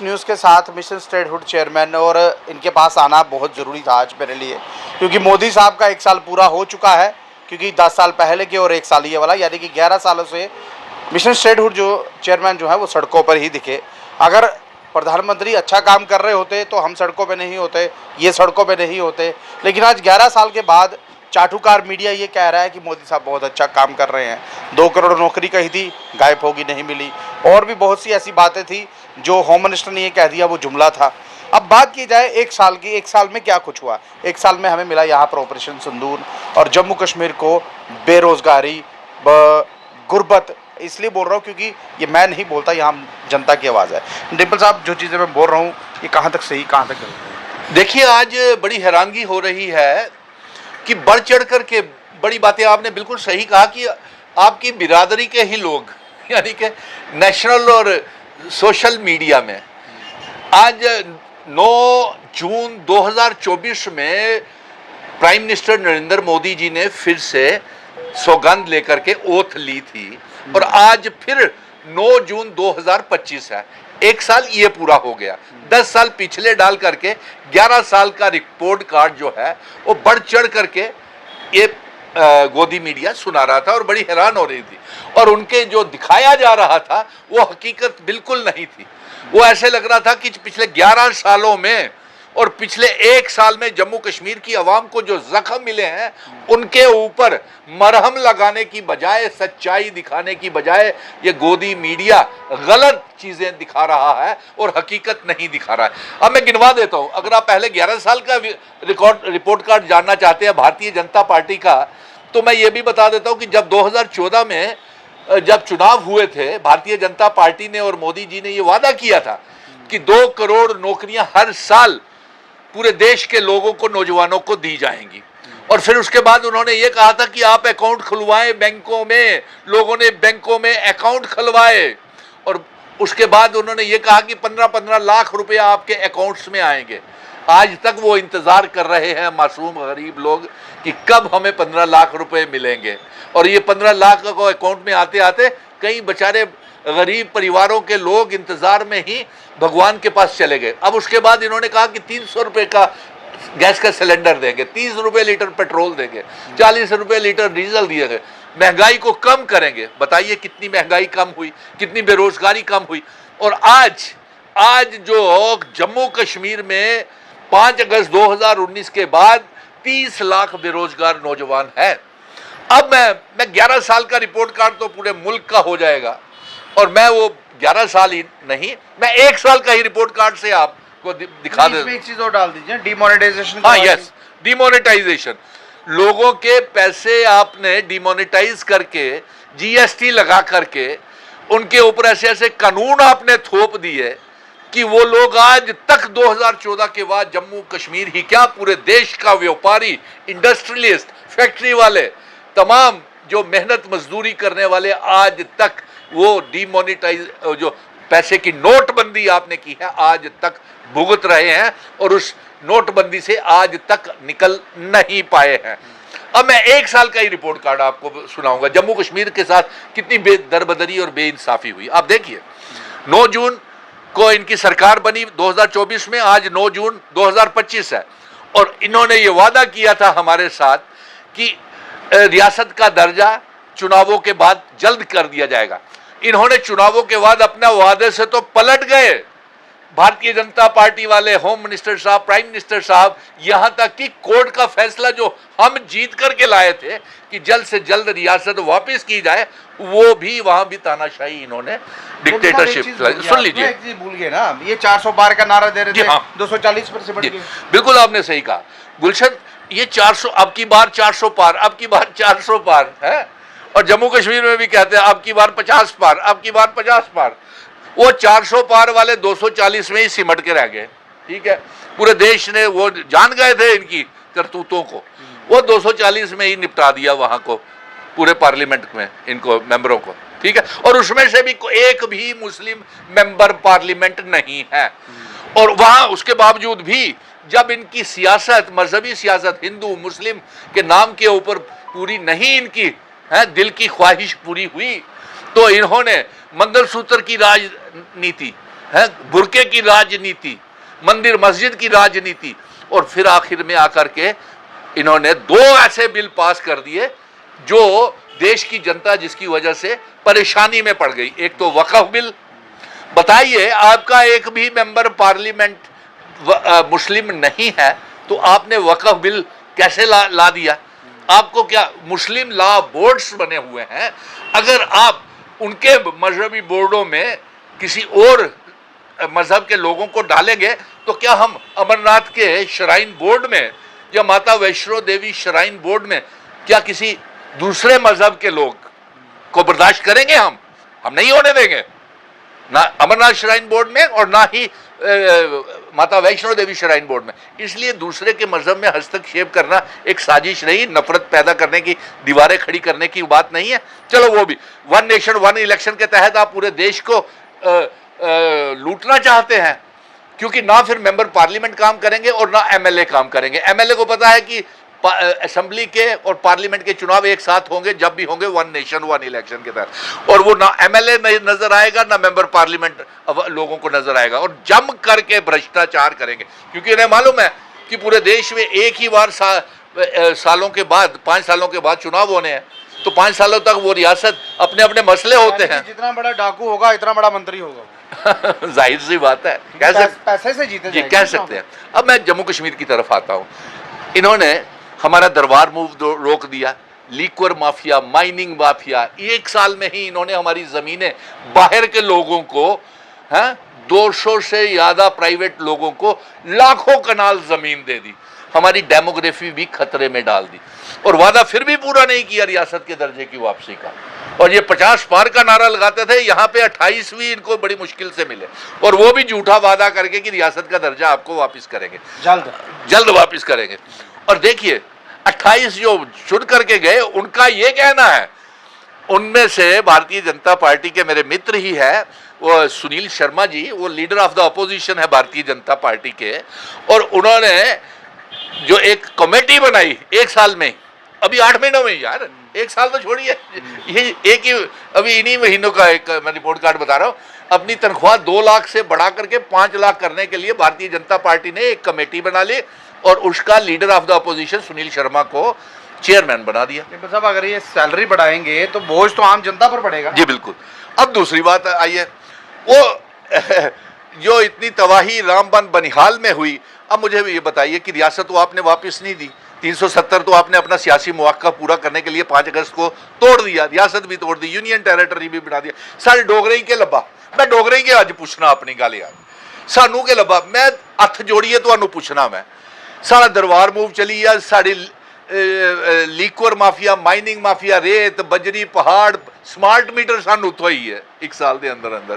News के साथ mission statehood chairman और इनके पास आना बहुत ज़रूरी था आज मेरे लिए, क्योंकि मोदी साहब का 1 साल पूरा हो चुका है। क्योंकि 10 साल पहले के और 1 साल ये वाला, यानी कि 11 सालों से मिशन स्टेटहुड जो चेयरमैन जो है वो सड़कों पर ही दिखे। अगर प्रधानमंत्री अच्छा काम कर रहे होते तो हम सड़कों पे नहीं होते, ये सड़कों पे नहीं होते। लेकिन आज 11 साल के बाद चाटुकार मीडिया ये कह रहा है कि मोदी साहब बहुत अच्छा काम कर रहे हैं। 2 करोड़ नौकरी कही थी, गायब होगी, नहीं मिली। और भी बहुत सी ऐसी बातें थी जो होम मिनिस्टर ने ये कह दिया, वो जुमला था। अब बात की जाए 1 साल की, 1 साल में क्या कुछ हुआ। 1 साल में हमें मिला यहाँ पर ऑपरेशन सिंदूर, और जम्मू कश्मीर को बेरोजगारी, गुर्बत, इसलिए बोल रहा हूँ क्योंकि ये मैं नहीं बोलता, यहाँ जनता की आवाज़ है। डिम्पल साहब, जो चीज़ें मैं बोल रहा हूँ ये कहाँ तक सही, कहाँ तक गलत? देखिए, आज बड़ी हैरानगी हो रही है कि बढ़ चढ़ कर के बड़ी बातें, आपने बिल्कुल सही कहा कि आपकी बिरादरी के ही लोग, यानी कि नेशनल और सोशल मीडिया में आज 9 जून 2024 में प्राइम मिनिस्टर नरेंद्र मोदी जी ने फिर से सौगंध लेकर के ओथ ली थी, और आज फिर 9 जून 2025 है। 1 साल ये पूरा हो गया। 10 साल पिछले डाल करके 11 साल का रिपोर्ट कार्ड जो है वो बढ़ चढ़ करके ये गोदी मीडिया सुना रहा था, और बड़ी हैरान हो रही थी। और उनके जो दिखाया जा रहा था वो हकीकत बिल्कुल नहीं थी। वो ऐसे लग रहा था कि पिछले 11 सालों में और पिछले 1 साल में जम्मू कश्मीर की आवाम को जो जख्म मिले हैं उनके ऊपर मरहम लगाने की बजाय, सच्चाई दिखाने की बजाय, ये गोदी मीडिया गलत चीजें दिखा रहा है और हकीकत नहीं दिखा रहा है। अब मैं गिनवा देता हूं। अगर आप पहले 11 साल का रिपोर्ट कार्ड जानना चाहते हैं भारतीय जनता पार्टी का, तो मैं ये भी बता देता हूं कि जब 2014 में जब चुनाव हुए थे, भारतीय जनता पार्टी ने और मोदी जी ने ये वादा किया था कि 2 करोड़ नौकरियां हर साल पूरे देश के लोगों को, नौजवानों को दी जाएंगी। और फिर उसके बाद उन्होंने ये कहा था कि आप अकाउंट खुलवाएं बैंकों में। लोगों ने बैंकों में अकाउंट खुलवाए, और उसके बाद उन्होंने ये कहा कि 15-15 लाख रुपया आपके अकाउंट्स में आएंगे। आज तक वो इंतजार कर रहे हैं मासूम गरीब लोग कि कब हमें 15 लाख रुपए मिलेंगे। और ये 15 लाख को अकाउंट में आते आते कई बेचारे गरीब परिवारों के लोग इंतजार में ही भगवान के पास चले गए। अब उसके बाद इन्होंने कहा कि 300 रुपए का गैस का सिलेंडर देंगे, 30 रुपए लीटर पेट्रोल देंगे, 40 रुपए लीटर डीजल दिए, महंगाई को कम करेंगे। बताइए कितनी महंगाई कम हुई, कितनी बेरोजगारी कम हुई। और आज जो जम्मू कश्मीर में 5 अगस्त 2019 के बाद 30 लाख बेरोजगार नौजवान है। अब मैं 11 साल का रिपोर्ट कार्ड तो पूरे मुल्क का हो जाएगा, और मैं वो 11 साल ही नहीं, मैं 1 साल का ही रिपोर्ट कार्ड से आपको दिखा दे। इसमें एक चीज और डाल दीजिए, डिमोनेटाइजेशन। हाँ, यस, डिमोनेटाइजेशन। लोगों के पैसे आपने डिमोनेटाइज करके, जीएसटी लगा करके, उनके ऊपर ऐसे ऐसे कानून आपने थोप दिए कि वो लोग आज तक 2014 के बाद जम्मू कश्मीर ही क्या, पूरे देश का व्यापारी, इंडस्ट्रियलिस्ट, फैक्ट्री वाले, तमाम जो मेहनत मजदूरी करने वाले, आज तक वो डिमोनेटाइज, जो पैसे की नोटबंदी आपने की है, आज तक भुगत रहे हैं, और उस नोटबंदी से आज तक निकल नहीं पाए हैं। अब मैं 1 साल का ही रिपोर्ट कार्ड आपको सुनाऊंगा, जम्मू कश्मीर के साथ कितनी बेदरबदरी और बेइंसाफी हुई। आप देखिए, 9 जून को इनकी सरकार बनी 2024 में, आज 9 जून 2025 है, और इन्होंने ये वादा किया था हमारे साथ कि रियासत का दर्जा चुनावों के बाद जल्द कर दिया जाएगा। इन्होंने चुनावों के बाद अपना वादे से तो पलट गए। भारतीय जनता पार्टी वाले, होम मिनिस्टर साहब, प्राइम मिनिस्टर साहब, यहां तक कि कोर्ट का फैसला जो हम जीत करके लाए थे कि जल्द से जल्द रियासत वापस की जाए, वो भी, वहां भी तानाशाही इन्होंने, डिक्टेटरशिप। सुन लीजिए, भूल गए ना, ये 400 पार का नारा दे रहे थे, 240 पर से बढ़ गए। बिल्कुल आपने सही कहा गुलशन, ये 400, अब की बार 400 पार, अब की बार 400 पार है। और जम्मू कश्मीर में भी कहते हैं अब की बार 50 पार, अब की बार 50 पार। वो 400 पार वाले 240 में ही सिमट के रह गए। ठीक है, पूरे देश ने वो जान गए थे इनकी करतूतों को, वो 240 में ही निपटा दिया वहां को, पूरे पार्लियामेंट में इनको, मेंबरों को। ठीक है, और उसमें से भी एक भी मुस्लिम मेंबर पार्लियामेंट नहीं है। और वहां उसके बावजूद भी जब इनकी सियासत, मजहबी सियासत, हिंदू मुस्लिम के नाम के ऊपर पूरी नहीं, इनकी दिल की ख्वाहिश पूरी हुई, तो इन्होंने मंगलसूत्र की राजनीति, है, बुरके की राजनीति, मंदिर मस्जिद की राजनीति, और फिर आखिर में आकर के इन्होंने 2 ऐसे बिल पास कर दिए जो देश की जनता जिसकी वजह से परेशानी में पड़ गई। एक तो वक्फ बिल, बताइए आपका एक भी मेंबर पार्लियामेंट मुस्लिम नहीं है तो आपने वक्फ बिल कैसे ला दिया? आपको क्या, मुस्लिम लॉ बोर्ड्स बने हुए हैं, अगर आप उनके मजहबी बोर्डों में किसी और मजहब के लोगों को डालेंगे तो क्या हम अमरनाथ के श्राइन बोर्ड में या माता वैष्णो देवी श्राइन बोर्ड में क्या किसी दूसरे मजहब के लोग को बर्दाश्त करेंगे? हम नहीं होने देंगे, ना अमरनाथ श्राइन बोर्ड में और ना ही माता वैष्णो देवी श्राइन बोर्ड में। इसलिए दूसरे के मजहब में हस्तक्षेप करना एक साजिश नहीं, नफरत पैदा करने की, दीवारें खड़ी करने की बात नहीं है। चलो वो भी 1 नेशन 1 इलेक्शन के तहत आप पूरे देश को लूटना चाहते हैं, क्योंकि ना फिर मेंबर पार्लियामेंट काम करेंगे और ना एमएलए काम करेंगे। एमएलए को पता है कि असेंबली के और पार्लियामेंट के चुनाव एक साथ होंगे, जब भी होंगे 1 नेशन 1 इलेक्शन के तहत, और वो ना एमएलए नजर आएगा ना मेंबर पार्लियामेंट लोगों को नजर आएगा, और जम करके भ्रष्टाचार करेंगे, क्योंकि इन्हें मालूम है कि पूरे देश में एक ही बार सालों के बाद 5 सालों के बाद चुनाव होने हैं, तो 5 सालों तक वो रियासत अपने अपने मसले होते हैं। जितना बड़ा डाकू होगा इतना बड़ा मंत्री होगा। जाहिर सी बात है, पैसे से जीते जी कह सकते हैं। अब मैं जम्मू कश्मीर की तरफ आता हूँ। इन्होंने हमारा दरबार मूव रोक दिया, लीक्वर माफिया, माइनिंग माफिया, 1 साल में ही इन्होंने हमारी जमीनें बाहर के लोगों को, 200 से ज्यादा प्राइवेट लोगों को लाखों कनाल जमीन दे दी, हमारी डेमोग्राफी भी खतरे में डाल दी, और वादा फिर भी पूरा नहीं किया रियासत के दर्जे की वापसी का। और ये 50 पार का नारा लगाते थे, यहाँ पे 28वीं इनको बड़ी मुश्किल से मिले, और वो भी झूठा वादा करके कि रियासत का दर्जा आपको वापस करेंगे, जल्द वापस करेंगे। और देखिए 28 जो चुन करके गए, उनका ये कहना है, उनमें से भारतीय जनता पार्टी के मेरे मित्र ही है वो सुनील शर्मा जी, वो लीडर ऑफ द अपोजिशन है भारतीय जनता पार्टी के, और उन्होंने जो एक कमेटी बनाई 1 साल में, अभी 8 महीनों में, यार 1 साल तो छोड़िए, ये एक ही अभी इन्हीं महीनों का एक मैं रिपोर्ट कार्ड बता रहा हूँ, अपनी तनख्वाह 2 लाख से बढ़ा करके 5 लाख करने के लिए भारतीय जनता पार्टी ने एक कमेटी बना ली और उसका leader of the opposition Sunil Sharma को चेयरमैन बना दिया। साहब अगर ये सैलरी बढ़ाएंगे तो बोझ तो आम जनता पर पड़ेगा। जी बिल्कुल। अब दूसरी बात आई है, वो जो इतनी तबाही रामबन बनिहाल में हुई, अब मुझे ये बताइए कि रियासत तो आपने वापस नहीं दी, 370 तो आपने अपना सियासी मौका पूरा करने के लिए 5 अगस्त को तोड़ दिया, रियासत भी तोड़ दी, यूनियन टेरिटरी भी बना दिया, सारे डोगरे के लब्बा, मैं डोगरे के अज पूछना अपनी गल यार, सानू के लब्बा, मैं हथ जोड़िए तो पूछना, मैं सारा दरबार मूव चली है, साड़ी लीक्वर माफिया, माइनिंग माफिया, रेत बजरी पहाड़, स्मार्ट मीटर सानू उतो ही है 1 साल के अंदर अंदर,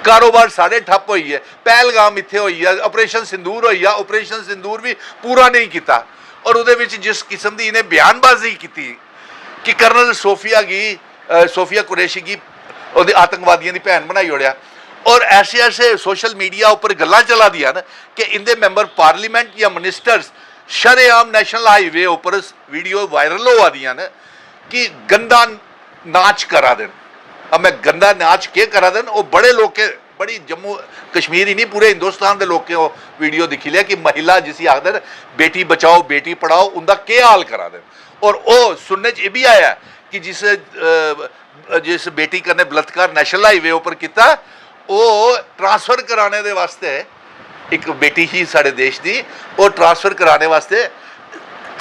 कारोबार सारे ठप हुई है, पहलगाम इत्थे हुई है, ऑपरेशन सिंदूर हुई है, ऑपरेशन सिंदूर भी पूरा नहीं किया, और उहदे विच जिस किस्म की इन्हें बयानबाजी की कि कर्नल सोफिया कुरैशी की आतंकवादियों की भैन बनाई ओढ़िया, और ऐसे ऐसे सोशल मीडिया ऊपर गल्लां चला दिया ना कि इंदे मैंबर पार्लीमेंट या मिनिस्टर्स शरेआम नेशनल हाईवे ऊपर वीडियो वायरल हुआ दिया ना कि गंदा नाच करा देन। अब मैं गंदा नाच के करा देन, वो बड़े लोग के, बड़ी जम्मू कश्मीर ही नहीं पूरे हिंदुस्तान के लोग के वीडियो दिखी लिया कि महिला जिसी आखदर बेटी बचाओ बेटी पढ़ाओ उनका के हाल करा देन। और वो सुनने च भी आया कि जिस बेटी करने बलात्कार नेशनल हाईवे ऊपर किया, वो ट्रांसफर कराने दे वास्ते, एक बेटी ही साढ़े देश की, वो ट्रांसफर कराने वास्ते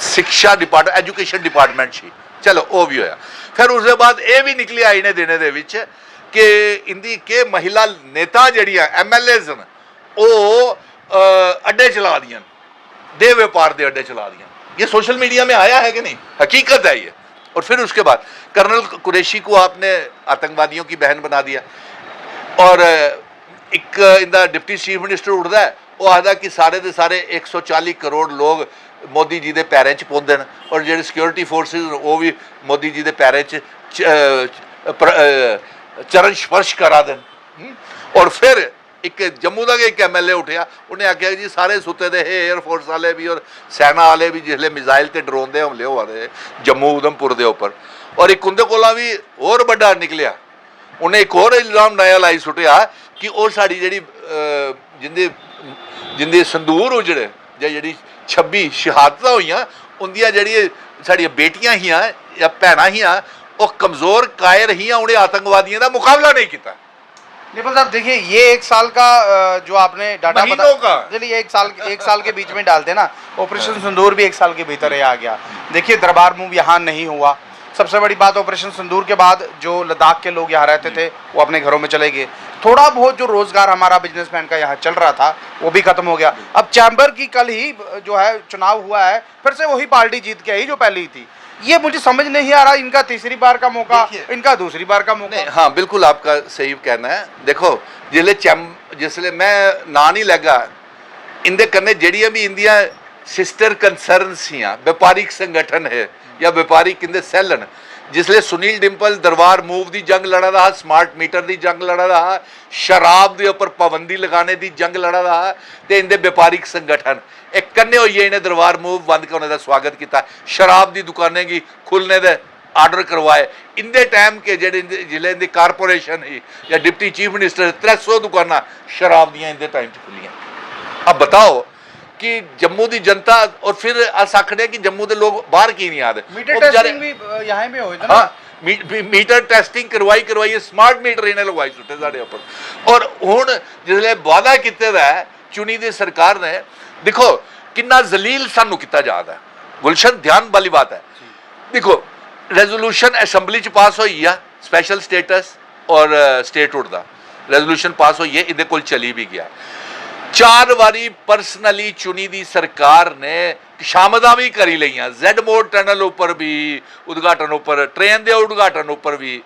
शिक्षा डिपार्टमेंट, एजुकेशन डिपार्टमेंट सी, चलो वो भी होया। फिर उसके बाद ये भी निकली आई ने दिने दे विच कि इंदी के महिला नेता जड़ियाँ MLAs न, वो अड्डे चला दियां, दे व्यापार दे अड्डे चला दियां। ये सोशल मीडिया में आया है कि नहीं, हकीकत है ये। और फिर उसके बाद कर्नल कुरैशी को आपने आतंकवादियों की बहन बना दिया, और एक इंदा डिप्टी चीफ मिनिस्टर उठता है, वो आखदा कि सारे के सारे 140 करोड़ लोग मोदी जी के पैरों च पौंदे न, और जो सिक्योरिटी फोर्सिस वो भी मोदी जी के पैरों च चरण स्पर्श करा देन। और फिर एक जम्मू का एक MLA उठा, उन्हें आख्या जी सारे सुते दे एयरफोर्स वाले भी और सेना वाले भी जिसले मिसाइल ते ड्रोन के हमले हुआ दे जम्मू उधमपुर के उपर, और एक उंदे कोला भी होर बड़ा निकलिया ਉਹਨੇ ਇੱਕ ਹੋਰ ਇਲਜ਼ਾਮ ਨਇਆ ਲਾਈ ਸੁੱਟਿਆ ਕਿ ਉਹ ਸਾਡੀ ਜਿਹੜੀ ਜਿੰਦੇ ਸੰਦੂਰ ਉਜੜੇ ਜਾਂ ਜਿਹੜੀ 26 ਸ਼ਹਾਦਤਾਂ ਹੋਈਆਂ ਉਹਦੀਆਂ ਜਿਹੜੀਆਂ ਸਾਡੀਆਂ ਬੇਟੀਆਂ ਹੀਆਂ ਜਾਂ ਭੈਣਾਂ ਹੀਆਂ ਉਹ कमज़ोर कायर ही उन्हें आतंकवादियों का मुकाबला नहीं किया। निपल साहब देखिए, ये 1 साल का जो आपने डाटा का चलिए 1 साल के बीच में डालते ना, ऑपरेशन सिंदूर भी 1 साल के भीतर ही आ गया। देखिए दरबार मूव यहाँ नहीं हुआ। सबसे बड़ी बात, ऑपरेशन सिंदूर के बाद जो लद्दाख के लोग यहाँ रहते थे वो अपने घरों में चले गए। थोड़ा बहुत जो रोजगार हमारा बिजनेसमैन का यहाँ चल रहा था वो भी खत्म हो गया। अब चैम्बर की कल ही जो है चुनाव हुआ है, फिर से वही पार्टी जीत के आई जो पहली थी। ये मुझे समझ नहीं आ रहा, इनका तीसरी बार का मौका, इनका दूसरी बार का मौका। हाँ बिल्कुल आपका सही कहना है। देखो जिसले मैं ना नहीं लगा इंदे कन्ने जड़ियाँ भी इंदिया सिस्टर कंसर्नस ही व्यापारिक संगठन है या व्यापारिक इंदे सैल न, जिसले सुनील डिंपल दरबार मूव की जंग लड़ा रहा, स्मार्ट मीटर की जंग लड़ा रहा, शराब के उपर पाबंदी लगाने की जंग लड़ा रहा, तो इनके व्यापारिक संगठन एक कन्ने होइए इन्हें दरबार मूव बंद करने का स्वागत किया, शराब की दुकानें की खुलने के आर्डर करवाए। इंदे टाइम के जेडे जिले की कारपोरेशन ही या डिप्टी चीफ मिनिस्टर 300 दुकाना शराब दियाँ इंदे टाइम खुलियाँ। अब बताओ कि जम्मू की जनता, और फिर अस आखने कि जम्मू के लोग बाहर की नहीं आते। मीटर टेस्टिंग भी यहाँ में हो, हाँ मीटर टेस्टिंग करवाई स्मार्ट मीटर इन्हें लगवाई सुटे साढ़े उपर। और हुण जिसले वादा किते दा है चुनी दी सरकार ने, देखो कितना जलील सानू किया जाता है। गुलशन ध्यान वाली बात है। देखो रेजोल्यूशन असैंबली च पास हुई है, स्पैशल स्टेटस और स्टेटहुड का रेजोल्यूशन पास हुई है, इहदे कोल चली भी गया। 4 बारी पर्सनली चुनी दी सरकार ने शामदा भी करी लईयां, जेड मोड़ टनल उपर भी उद्घाटन उपर, ट्रेन के उद्घाटन उपर भी,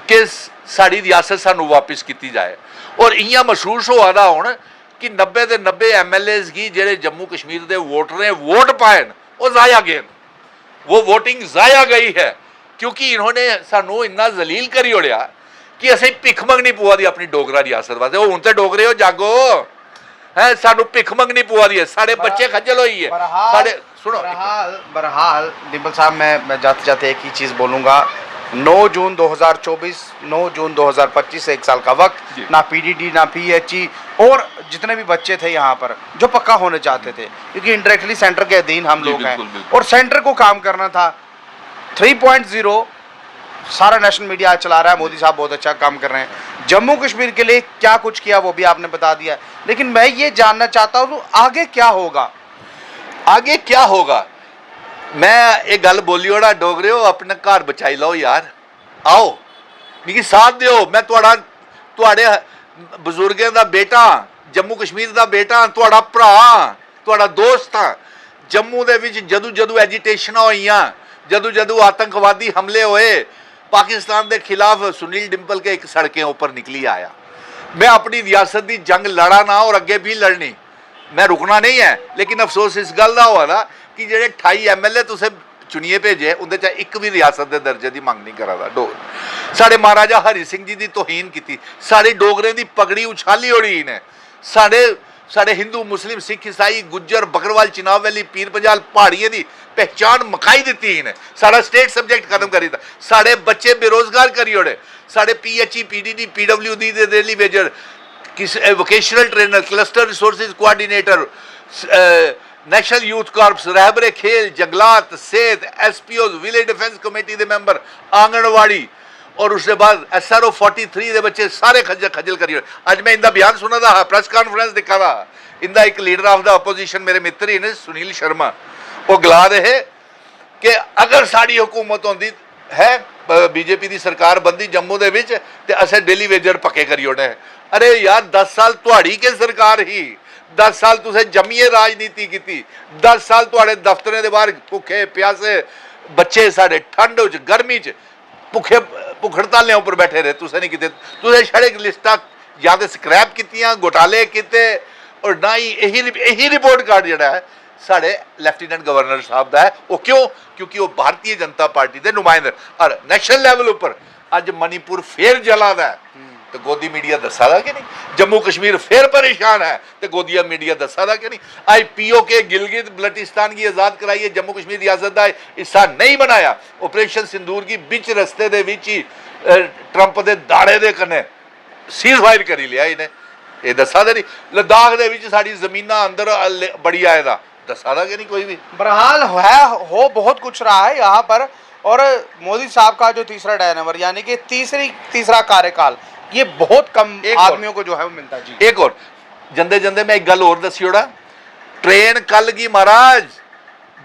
कि साड़ी रियासत सानू वापस की जाए। और इं महसूस हुआ दा हुण कि 90 के 90 MLAs की जेडे जम्मू कश्मीर के वोटर ने वोट पाए वो जाया गए, वो वोटिंग जाया गई है, क्योंकि इन्होंने सानू इन्ना जलील करी ओढ़िया कि असें भिख मंगनी पवा दी अपनी डोगरा रियासत वास्ते। हुण ते डोगरे हो जागो है, सानू भिख मंगनी पवा दी है, साढ़े बच्चे खज्जल होई है। साढ़े सुनो बहरहाल डिंपल साहब, मैं जाते जाते एक ही चीज़ बोलूँगा, 9 जून 2024, 9 जून 2025 1 साल का वक्त, ना PDD ना PHE और जितने भी बच्चे थे यहाँ पर जो पक्का होने चाहते थे, क्योंकि इंडायरेक्टली सेंटर के अधीन हम लोग हैं और सेंटर को काम करना था। 3.0 सारा नेशनल मीडिया चला रहा है, मोदी साहब बहुत अच्छा काम कर रहे हैं। जम्मू कश्मीर के लिए क्या कुछ किया वो भी आपने बता दिया, लेकिन मैं ये जानना चाहता हूँ आगे क्या होगा। आगे क्या होगा, मैं एक गल बोली ओड़ा, डोगरे हो अपने घर बचाई लो यार, आओ मिगी साथ दियो, मैं तुहाड़े बजुर्गों का बेटा, जम्मू कश्मीर का बेटा, तुहाड़ा भरा, तुहाड़ा दोस्त हाँ। जम्मू दे विच जदों जदों एजिटेशन होईयां, जदों जदों आतंकवादी हमले होए पाकिस्तान के खिलाफ, सुनील डिंपल के एक सड़कें ऊपर निकली आया। मैं अपनी रियासत की जंग लड़ा ना और अगे भी लड़नी, मैं रुकना नहीं है। लेकिन अफसोस इस गल का हुआ ना कि जेडे 28 MLA तुसें चुनिए भेजे उनके च एक भी रियासत के दर्जे की मंग नहीं करा दा। डोगरे साढ़े महाराजा हरि सिंह जी की तोहीन की, साढ़े डोगरे की पगड़ी उछाली ओड़ी इन्हें, साढ़े हिंदू मुस्लिम सिख ईसाई गुज्जर बकरवाल चिनाब वैली पीर पंजाल पहाड़ियों की पहचान मकाई दी इन्हें, सारा स्टेट सब्जेक्ट खत्म करी दिता, साढ़े बच्चे बेरोजगार करी ओड़े, साढ़े PHE PDD PWD the daily wager, vocational trainer, cluster resources coordinator, national youth corps, रहबरे खेल, जंगलात, सेहत, SPOs, विलेज डिफेंस कमेटी के मैंबर, आंगनवाड़ी, और उसके बाद SRO 43 के बच्चे सारे खजल करी। अज मैं इनका बयान सुना था, प्रेस कॉन्फ्रेंस देखा था, इनका एक लीडर ऑफ द अपोजिशन मेरे मित्र ही ने सुनील शर्मा, वो गला रहे कि अगर साड़ी हुकूमत होंदी है, BJP की सरकार बनती जम्मू के विच, ते असें डेली वेजर पक्के करी ओड़े। अरे यार 10 साल तुहाड़ी के सरकार ही, 10 साल तुसें जम्मीए राजनीति की, 10 साल तुहाड़े दफ्तरें के बाहर भुखे प्यासे बच्चे साढ़े ठंड च गर्मी च भुखे भुख हड़तालें उपर बैठे रहे, तुसें नहीं किते, तुसें छड़े लिस्टां या तो स्क्रैप कीतियां, घोटाले किते, और ना ही यही रिपोर्ट कार्ड जिहड़ा है साढ़े लैफ्टिनेंट गवर्नर साहब का है। वो क्यों? क्योंकि वो भारतीय जनता पार्टी के नुमाइंदे। और नैशनल लैवल उपर अज मणिपुर फिर जला दा है, तो गोदी मीडिया दसा दा कि नहीं? जम्मू कश्मीर फिर परेशान है तो गोदिया मीडिया दसा दा कि नहीं? आज POK गिलगित बल्टिस्तान की आज़ाद कराई है, जम्मू कश्मीर रियासत का हिस्सा नहीं बनाया। ऑपरेशन सिंदूर की बिच रस्ते दे विच ही ट्रंप के दाड़े दे कन्ने सीज फायर करी लिया इन्हें, ये दसा दे नहीं? लद्दाख दे विच साडी ज़मीनां अंदर बड़ी आए दा दसा दा कि नहीं कोई भी? बहरहाल हो बहुत कुछ रहा है यहाँ पर। और मोदी साहब का जो तीसरा टेन्योर यानी कि तीसरा कार्यकाल, ये बहुत कम आदमियों को जो है वो मिलता है जी। एक और जंदे जंदे मैं एक गल और दसी ओड़ा, ट्रेन कल की महाराज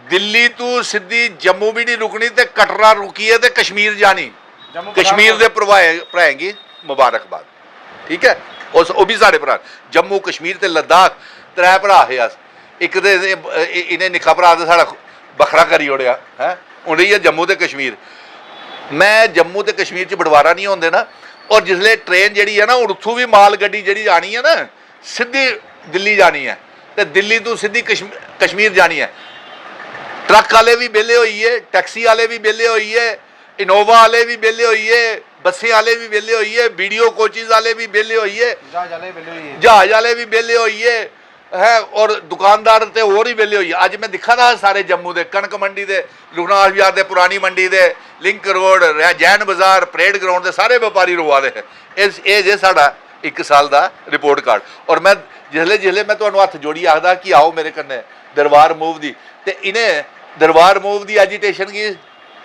दिल्ली तू सीधी जम्मू भी नहीं रुकनी ते कटरा रुकी है ते कश्मीर जानी, कश्मीर दे भराएंगी मुबारकबाद, ठीक है? और भी साढ़े भरा जम्मू कश्मीर ते लद्दाख त्रै भरा है अस, एक ते इन्हें निक्का भरा ते साढ़ा बखरा करी ओड़िया है, हूँ रही है जम्मू ते कश्मीर। मैं जम्मू ते कश्मीर च बंटवारा नहीं होंदे ना, और जिसले ट्रेन जी है ना उथों भी माल गड्डी जी आनी है ना सीधी दिल्ली जानी है, तो दिल्ली तो सीधी कश्मीर जानी है। ट्रक वाले भी बेले हुई है, टैक्सी वाले भी बेले हुई है, इनोवा वाले भी बेले हुई है, बसें वाले भी बेले हुई है, वीडियो कोचिज वाले भी बेले हुई है, जहाज वाले भी बेले हुई है, और दुकानदार ते और ही बेले हुई है। अज मैं दिखा था सारे जम्मू के कणक मंडी के, लुगनास बाजार के, पुरानी मंडी के, लिंक रोड, जैन बाजार, परेड ग्राउंड के सारे व्यापारी रोआ दे। ये जे साडा 1 साल का रिपोर्ट कार्ड। और मैं जिसले मैं तुहानू हथ जोड़ी आखदा कि आओ मेरे कन्ने दरबार मूव दी, ते इन्हें दरबार मूव की एजीटेशन की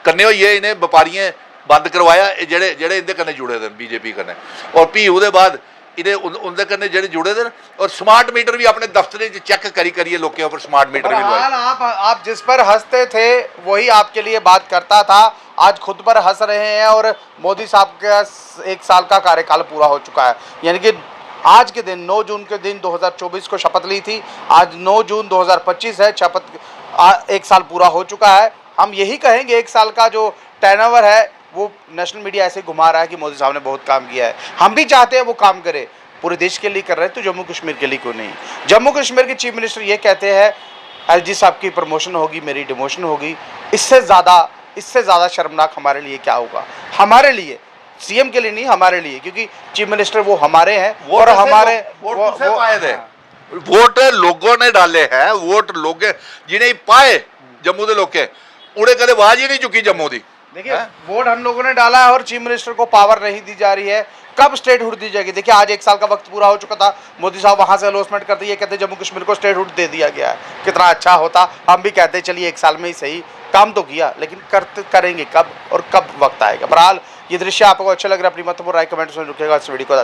करने हुई है, इन्हें व्यापारियों बंद करवाया जेड़े जेड़े इनके कन्ने जुड़े दे बीजेपी कन्ने, और भी उहदे बाद इन्हें उनके कन्ने जेड़े जुड़े दे, और स्मार्ट मीटर भी अपने दफ्तर चेक करिए लोगों के ऊपर स्मार्ट मीटर भी लवाए। आप जिस पर हंसते थे वही आपके लिए बात करता था, आज खुद पर हंस रहे हैं। और मोदी साहब का 1 साल का कार्यकाल पूरा हो चुका है, यानी कि आज के दिन 9 जून के दिन 2024 को शपथ ली थी, आज 9 जून 2025 है, शपथ 1 साल पूरा हो चुका है। हम यही कहेंगे 1 साल का जो टर्नओवर है वो नेशनल मीडिया ऐसे घुमा रहा है कि मोदी साहब ने बहुत काम किया है। हम भी चाहते हैं वो काम करे, पूरे देश के लिए कर रहे हैं, तो जम्मू कश्मीर के लिए क्यों नहीं? जम्मू कश्मीर के चीफ मिनिस्टर ये कहते हैं LG साहब की प्रमोशन होगी, मेरी डिमोशन होगी। इससे ज़्यादा शर्मनाक हमारे लिए क्या होगा? हमारे लिए, CM के लिए नहीं, हमारे लिए, क्योंकि चीफ मिनिस्टर वो हमारे हैं और हमारे वोट लोगों ने डाले हैं, वोट लोग जिन्हें पाए जम्मू के लोग उन्हें कदे आवाज ही नहीं चुकी जम्मू की। देखिए वोट हम लोगों ने डाला है और चीफ मिनिस्टर को पावर नहीं दी जा रही है। कब स्टेटहुड दी जाएगी? देखिए आज 1 साल का वक्त पूरा हो चुका था, मोदी साहब वहां से अलॉटमेंट करते ये कहते जम्मू कश्मीर को स्टेटहुड दे दिया गया है। कितना अच्छा होता, हम भी कहते चलिए 1 साल में ही सही, काम तो किया, लेकिन करेंगे कब और कब वक्त आएगा? बहरहाल ये दृश्य आपको अच्छा लग रहा है, अपनी महत्वपूर्ण राय कमेंट्स में लिखिएगा। इस वीडियो को